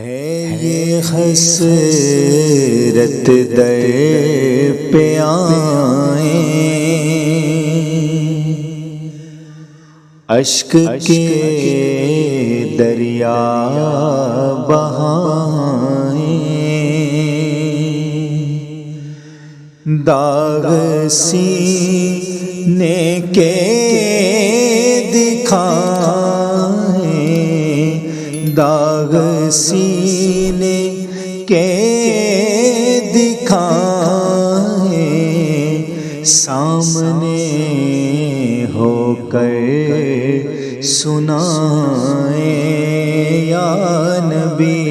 ہے یہ حسرت در پہ آئیں، اشک کے دریا بہائیں، داغ سینے کے دکھائیں، داغ سینے کے دکھائیں، سامنے ہو کر سنائیں، یا نبی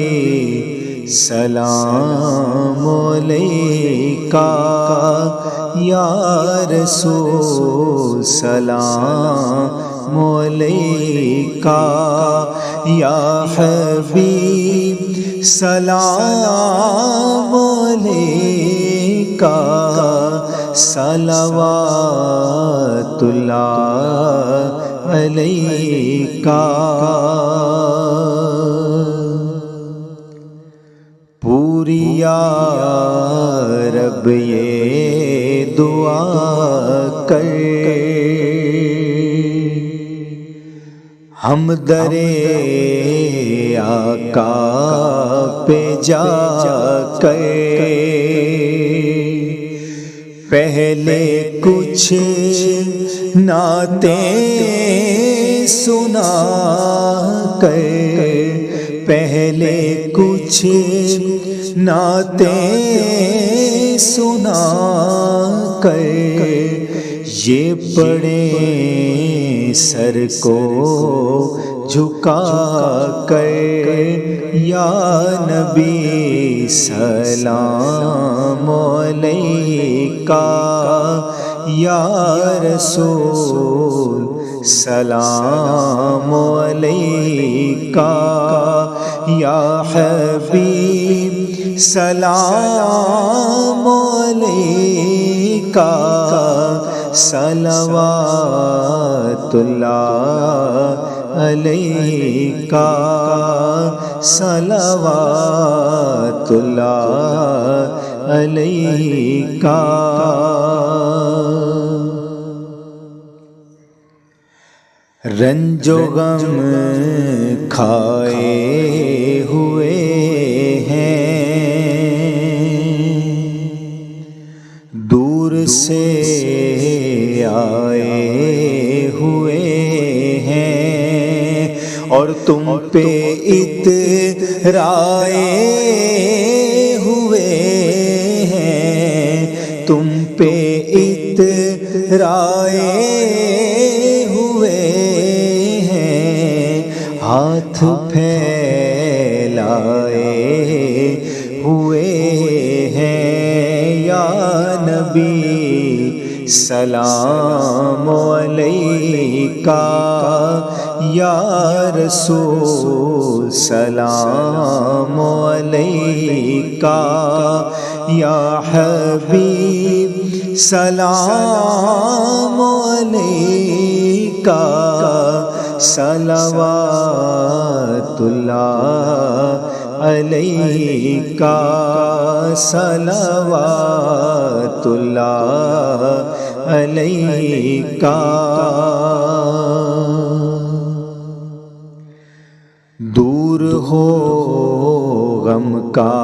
سلام علیکہ، یا رسول سلام علیکہ، یا حبیب سلام علیکہ، صلوات اللہ علیکہ۔ پوری یا رب یہ دعا کر، ہم در آقا پہ جا کر پہلے کچھ نعتیں سنا کر، پہلے کچھ نعتیں سنا کر یہ پڑھیں سر کو جھکا کر، یا نبی سلام علیکہ، یا رسول سلام علیکہ، یا حبیب سلام علیکہ، صلوات اللہ علیکہ، صلوات اللہ علیکہ۔ رنج و غم کھائے ہوئے ہیں، دور سے آئے ہوئے ہیں، اور تم پہ اترائے ہوئے ہیں، تم پہ اترائے ہوئے ہیں، ہاتھ پھیلائے ہوئے ہیں، یا نبی سلام علیکہ، یا رسول سلام علیکہ، یا حبیب سلام علیکہ، صلوات اللہ علیکہ، صلوات اللہ علیکہ۔ دور ہو غم کا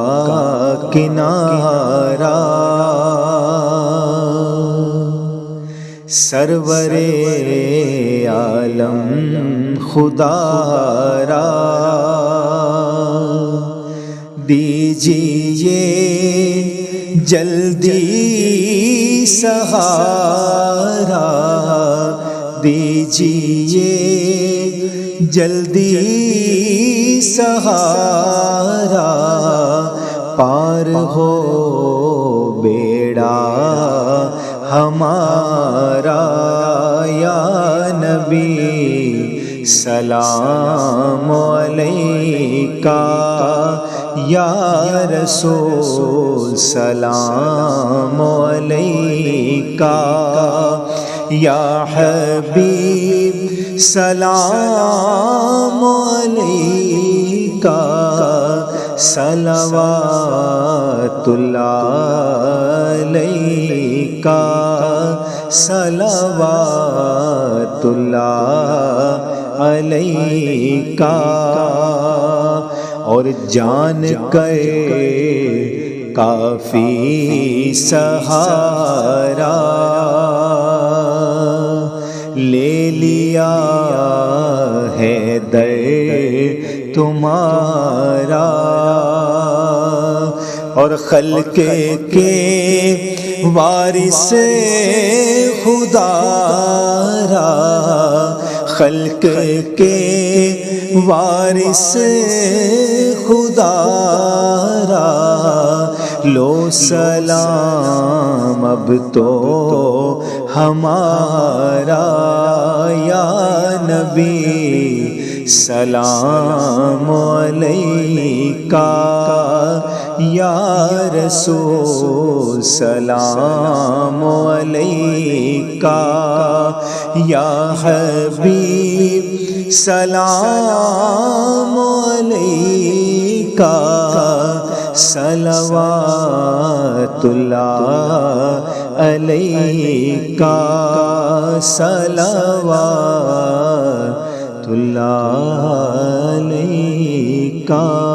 کنارہ، سرور عالم خدا را دیجیے جلدی سہارا، دیجیے جلدی سہارا، پار ہو بیڑا ہمارا، یا نبی سلام علیکہ، یا رسول سلام علیکہ، یا حبیب سلام علیکہ، صلوات اللہ علیکہ صلوات اللہ علیکہ اور جان کر کافی سہارا لے لیا ہے در تمہارا اور خلق کے وارث خدا را خلق کے وارث خدا را لو سلام اب تو ہمارا یا نبی سلام علیکہ یا رسول سلام علیکہ یا حبیب سلام علیکہ صلوات اللہ علیکہ صلوات اللہ علیکہ